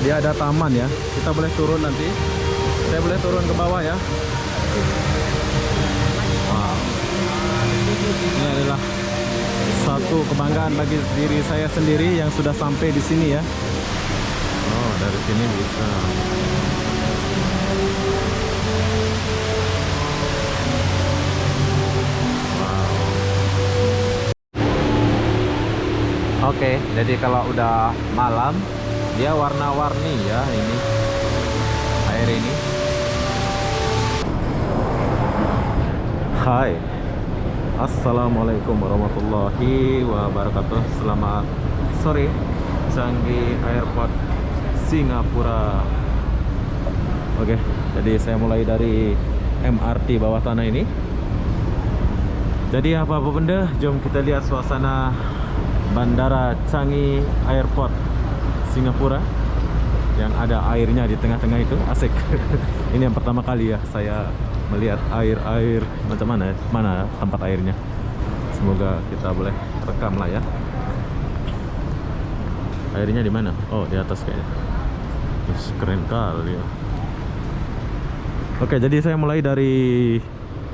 dia ada taman ya. Kita boleh turun nanti. Saya boleh turun ke bawah ya. Wow. Ini adalah satu kebanggaan bagi diri saya sendiri yang sudah sampai di sini ya. Oh, dari sini bisa. Oke, jadi kalau udah malam dia warna-warni ya ini air ini. Hai, assalamualaikum warahmatullahi wabarakatuh. Selamat sore, Changi Airport Singapura. Oke, jadi saya mulai dari MRT bawah tanah ini. Jadi apa benda, jom kita lihat suasana Bandara Changi Airport Singapura yang ada airnya di tengah-tengah itu. Asik. Ini yang pertama kali ya saya melihat air macam mana tempat airnya. Semoga kita boleh rekam lah ya. Airnya di mana? Oh, di atas kayaknya. Keren kali ya. Oke, jadi saya mulai dari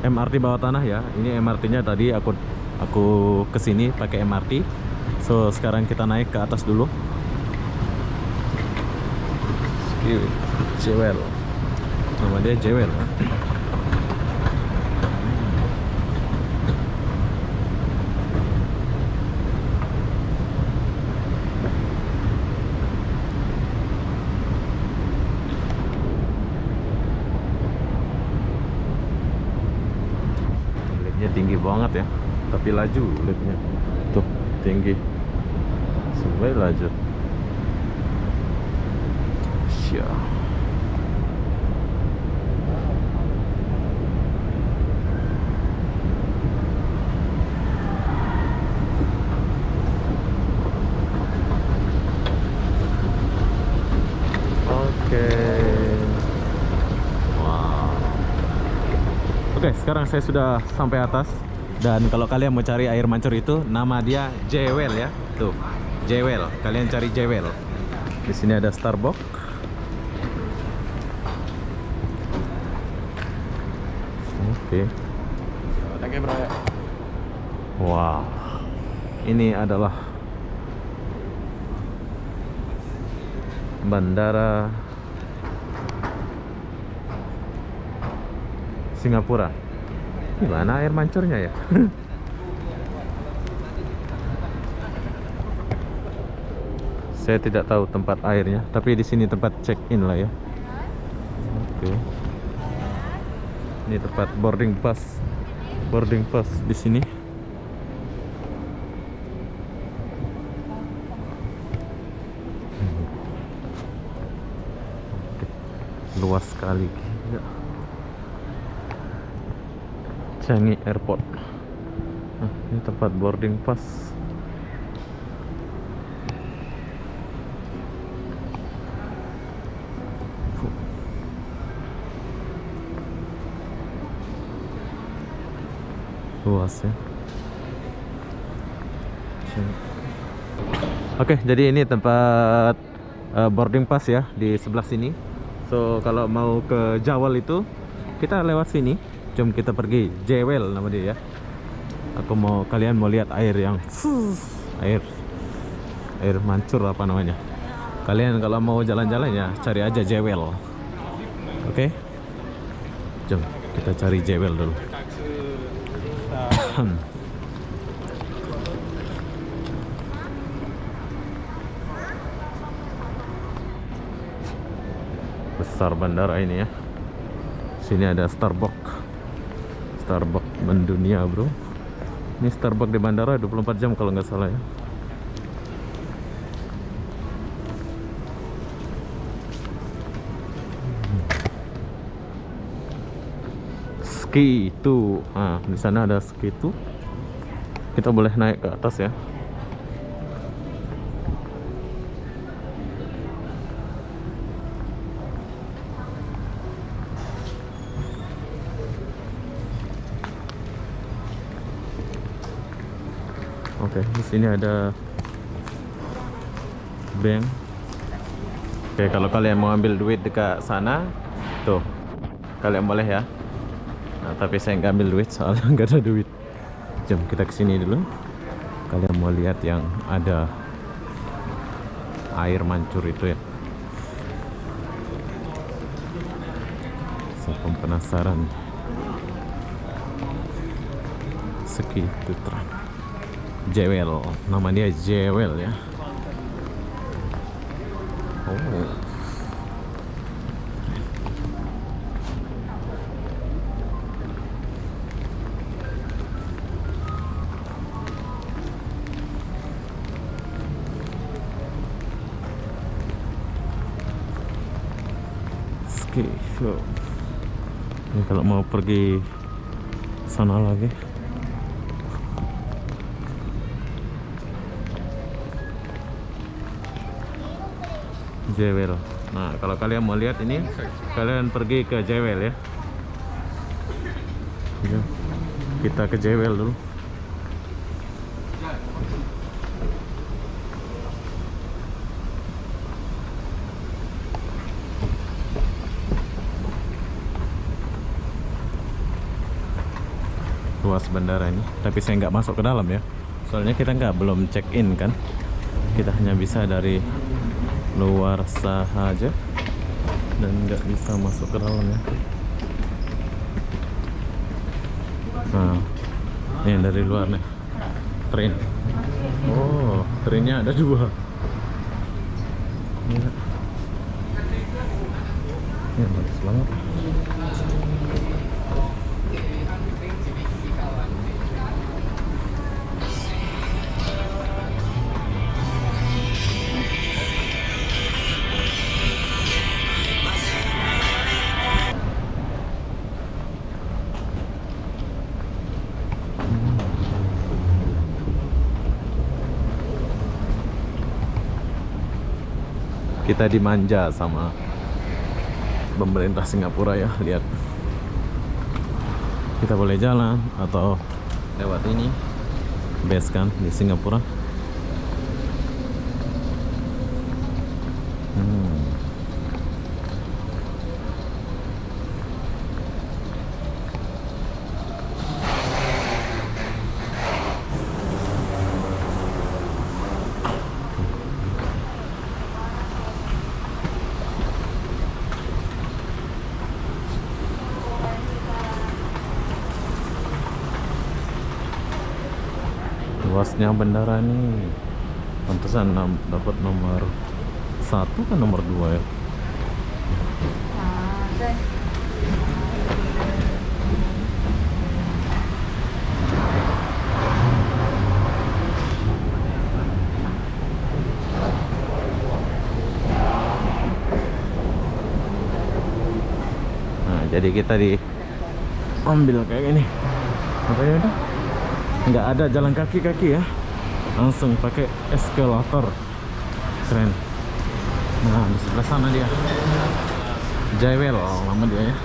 MRT bawah tanah ya. Ini MRT-nya tadi aku kesini pakai MRT. So sekarang kita naik ke atas dulu. Jewel, nama dia Jewel. Liftnya tinggi banget ya, tapi laju liftnya. Tuh tinggi. Sampai laju. Syah. Oke, sekarang saya sudah sampai atas. Dan kalau kalian mau cari air mancur itu, nama dia Jewel ya. Tuh, Jewel. Kalian cari Jewel. Di sini ada Starbucks. Oke. Wow. Ini adalah Bandara Singapura. Gimana air mancurnya ya? Saya tidak tahu tempat airnya, tapi di sini tempat check-in lah ya. Oke. Ini tempat boarding pass. Boarding pass di sini. Oke. Luas sekali. Ya. Changi Airport. Nah, ini tempat boarding pass. Luas ya. Oke, jadi ini tempat boarding pass ya di sebelah sini. So kalau mau ke Jewel itu kita lewat sini. Jom kita pergi. Jewel nama dia ya. Kalian mau lihat air yang air mancur apa namanya. Kalian kalau mau jalan-jalan ya cari aja Jewel. Oke. Jom kita cari Jewel dulu. Besar bandara ini ya. Sini ada Starbucks. Starbucks mendunia bro. Ini Starbucks di bandara 24 jam kalau nggak salah ya. Ski itu, nah di sana ada ski itu. Kita boleh naik ke atas ya. Oke, di sini ada bank. Oke, kalau kalian mau ambil duit dekat sana, tuh, kalian boleh ya. Nah, tapi saya nggak ambil duit soalnya nggak ada duit. Jom kita kesini dulu. Kalian mau lihat yang ada air mancur itu ya. Saya pun penasaran. Segitu terang. Jewel, nama dia Jewel ya. Oh. Oke, so. Ini kalau mau pergi sana lagi. Jewel. Nah, kalau kalian mau lihat ini, kalian pergi ke Jewel ya. Yuk, kita ke Jewel dulu. Luas bandara ini, tapi saya nggak masuk ke dalam ya. Soalnya kita belum check in kan. Kita hanya bisa dari luar saja dan nggak bisa masuk ke dalam ya. Nah, ini dari luar nih, train. Oh, trainnya ada 2. Ya, bagus banget. Kita dimanja sama pemerintah Singapura ya, lihat. Kita boleh jalan atau lewat ini base kan di Singapura. Luasnya bandara nih, pantesan dapat nomor 1 kan nomor 2 ya. Nah, jadi kita diambil kayak gini. Apa ya itu? Nggak ada jalan kaki ya, langsung pakai eskalator. Keren. Nah, di sebelah sana dia Jewel, nama dia ya.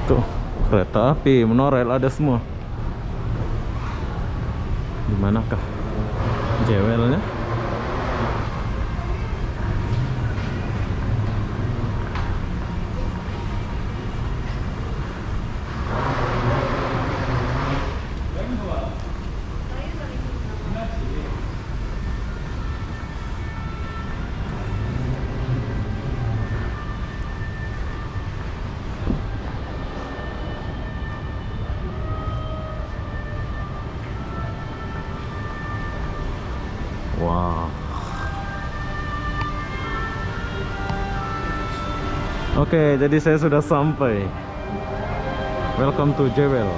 Tuh, kereta api, monorail ada semua. Di manakah Jewelnya? Wow. Oke, jadi saya sudah sampai. Welcome to Jewel.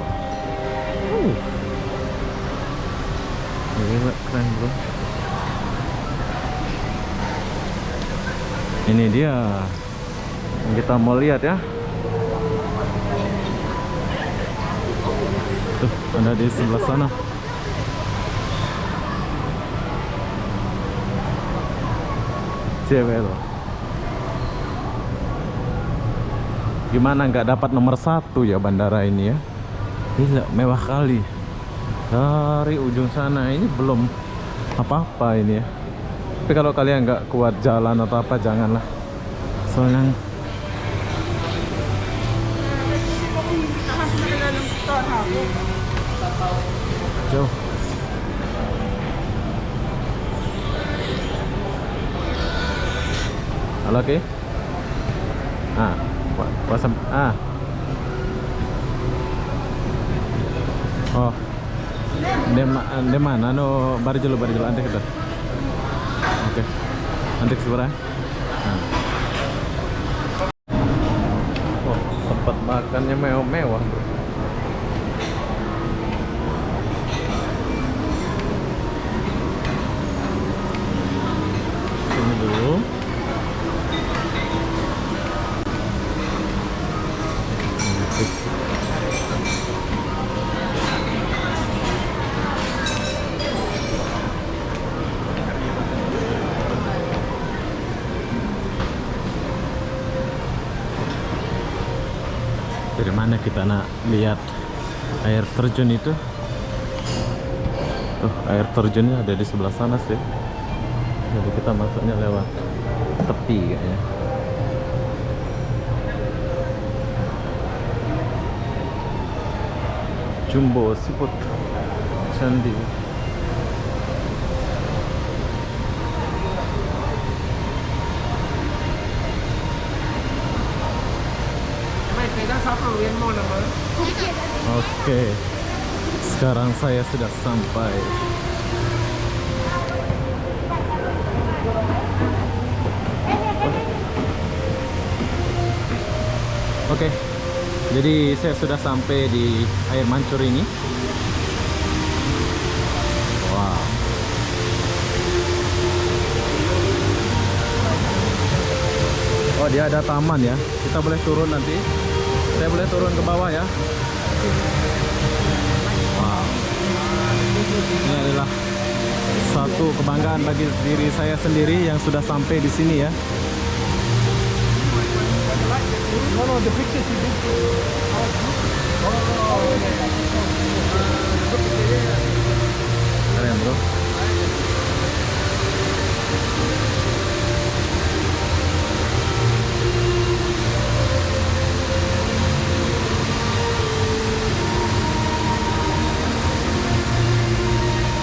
Gila, keren bro. Ini dia yang kita mau lihat ya. Tuh, ada di sebelah sana. Cewek loh. Gimana nggak dapat nomor 1 ya bandara ini ya? Gila, mewah kali. Dari ujung sana ini belum apa-apa ini ya. Tapi kalau kalian nggak kuat jalan atau apa, janganlah. Soalnya jauh. Halo, oke. Pasang oh, de mana no bari dulu antek kita. Oke. Antek seberang. Oh, tempat makannya mewah, bro. Sini dulu. Dari mana kita nak lihat air terjun itu? Tuh, air terjunnya ada di sebelah sana sih. Jadi kita masuknya lewat tepi kayaknya. Jumbo Siput Candi. Oke, sekarang saya sudah sampai. Oke, jadi saya sudah sampai di air mancur ini. Wow. Oh, dia ada taman ya. Kita boleh turun nanti. Saya boleh turun ke bawah ya. Wow. Ini adalah satu kebanggaan bagi diri saya sendiri yang sudah sampai di sini ya. Keren, bro.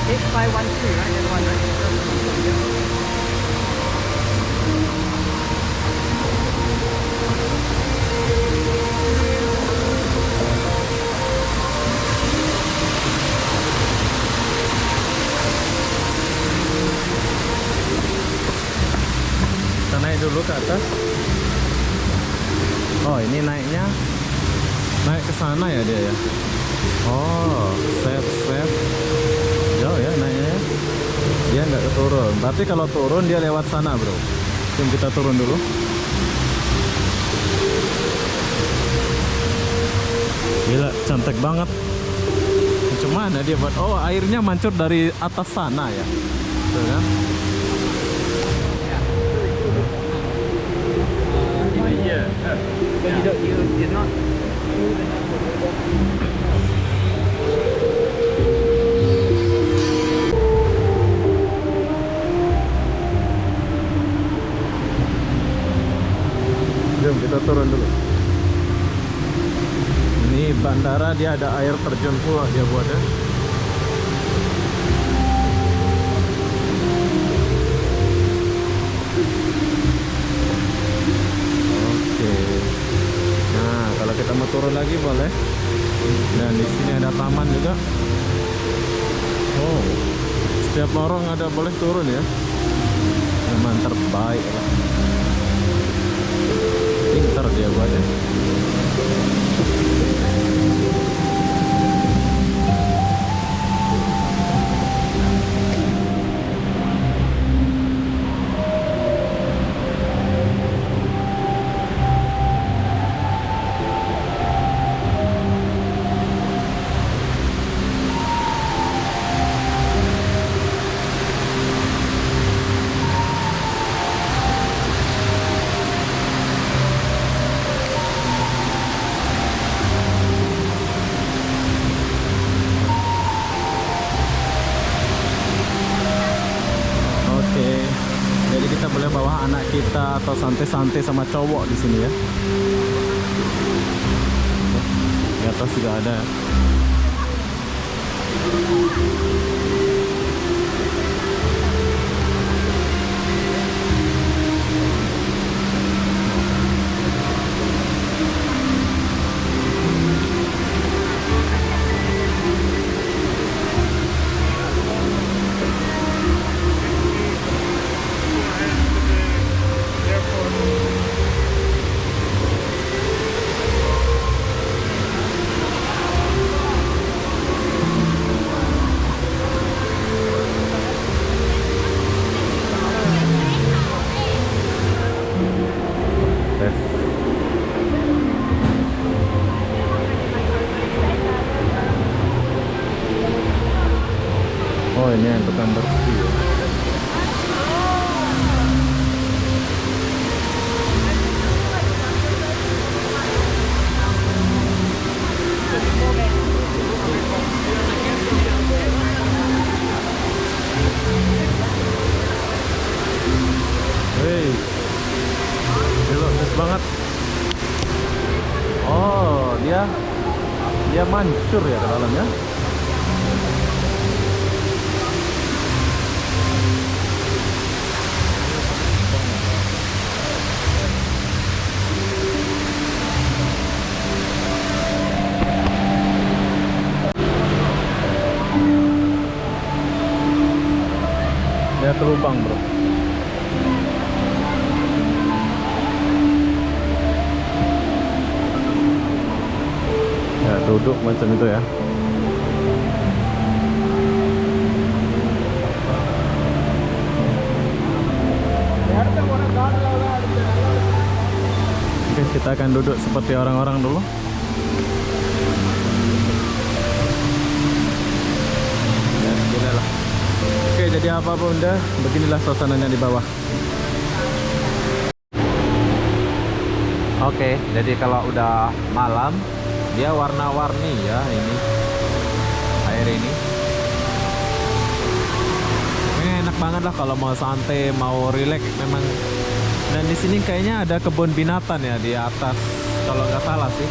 It's 512, right? That's one, right? Kita naik dulu ke atas. Oh, ini naik ke sana ya dia ya. Oh, set. Jauh ya naiknya ya. Dia nggak turun. Berarti kalau turun dia lewat sana, bro. Jom kita turun dulu. Gila, cantik banget. Macam mana dia buat? Oh, airnya mancur dari atas sana ya. Tuh kan? But you're not. Jom kita turun dulu. Ini bandara, dia ada air terjun pula dia buatnya. Oke. Nah, kalau kita mau turun lagi boleh. Dan di sini ada taman juga. Oh, setiap orang ada boleh turun ya. Memang terbaik lah. Pintar dia buatnya. sama anak kita atau santai-santai sama cowok di sini ya. Di atas juga ada. Oh, ini yang tukang bersih ya. Hei, jelas banget. Oh, dia mancur ya ke dalamnya. Dia terlubang, bro. Ya, duduk macam itu ya. Oke, kita akan duduk seperti orang-orang dulu. Ya, beginilah. Oke, jadi apa bunda, beginilah suasananya di bawah. Oke, jadi kalau udah malam dia warna-warni ya ini air ini. Ini enak banget lah kalau mau santai, mau relax memang. Dan di sini kayaknya ada kebun binatang ya di atas kalau nggak salah sih.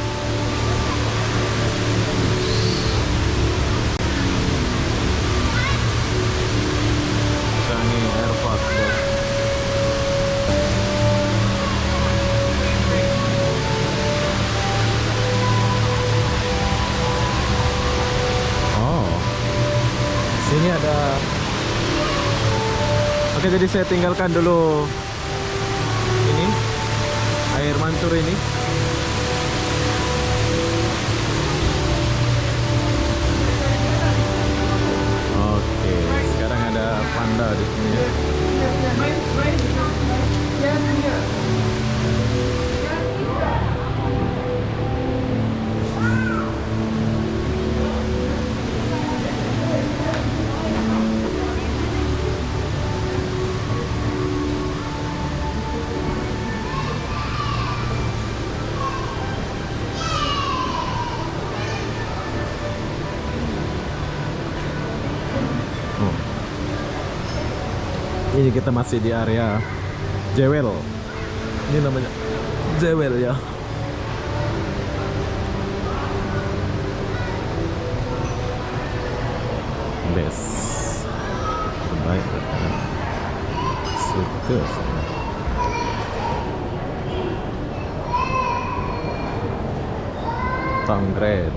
Changi Airport. Oh, sini ada. Oke, jadi saya tinggalkan dulu ini air mancur ini. Oke, sekarang ada panda di sini ya. Ini kita masih di area Jewel. Ini namanya Jewel ya. Best. Terbaik. Suka. Tanggrad.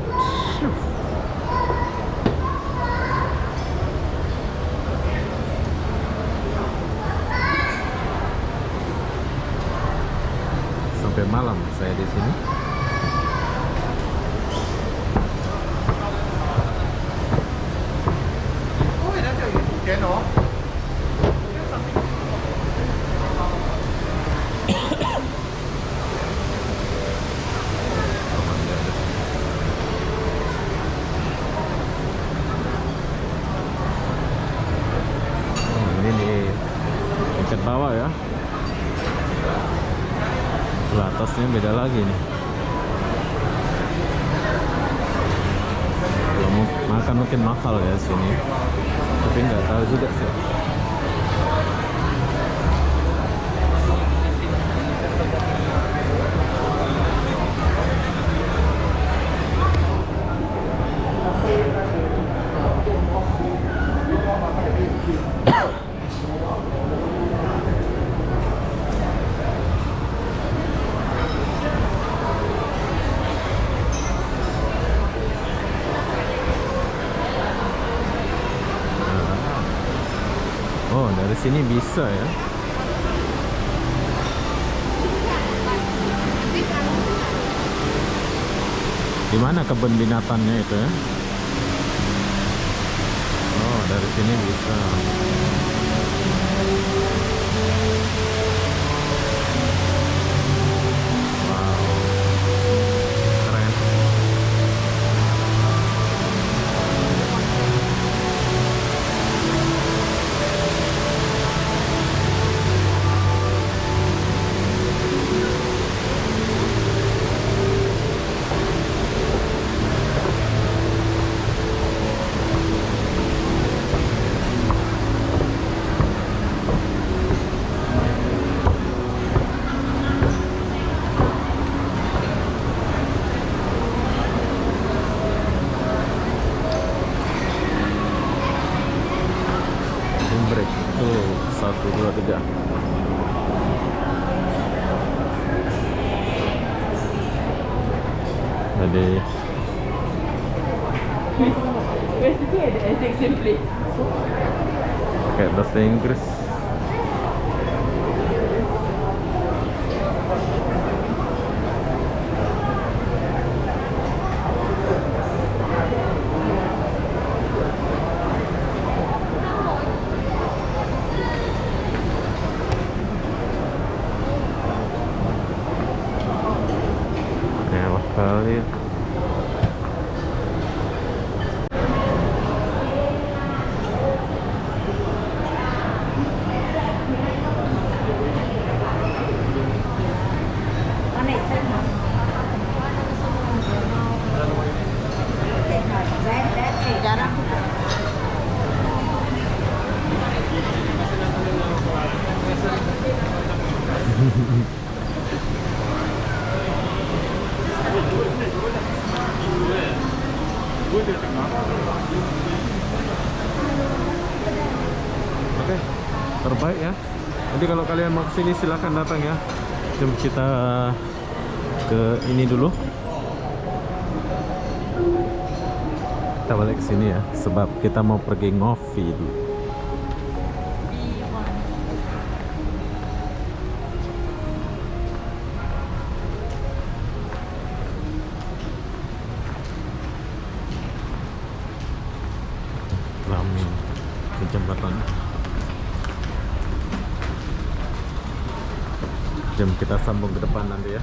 Sampai malam saya di sini. Ini di tingkat bawah ya. Lah, atasnya beda lagi nih. Kalau mau makan mungkin mahal ya sini, tapi nggak tahu juga sih. Oh, dari sini bisa ya. Di mana kebun binatangnya itu ya? Oh, dari sini bisa. Wow, keren. Break. Oh, 1, 2, 3. Jadi Basically ada exact place. pakai bahasa Inggris. Mewah kali ya. Jarang. Oke, terbaik ya. Jadi kalau kalian mau kesini silahkan datang ya. Jom kita ke ini dulu. Kita balik ke sini ya, sebab kita mau pergi ngopi dulu. Ramin di jembatan. Jom kita sambung ke depan nanti ya.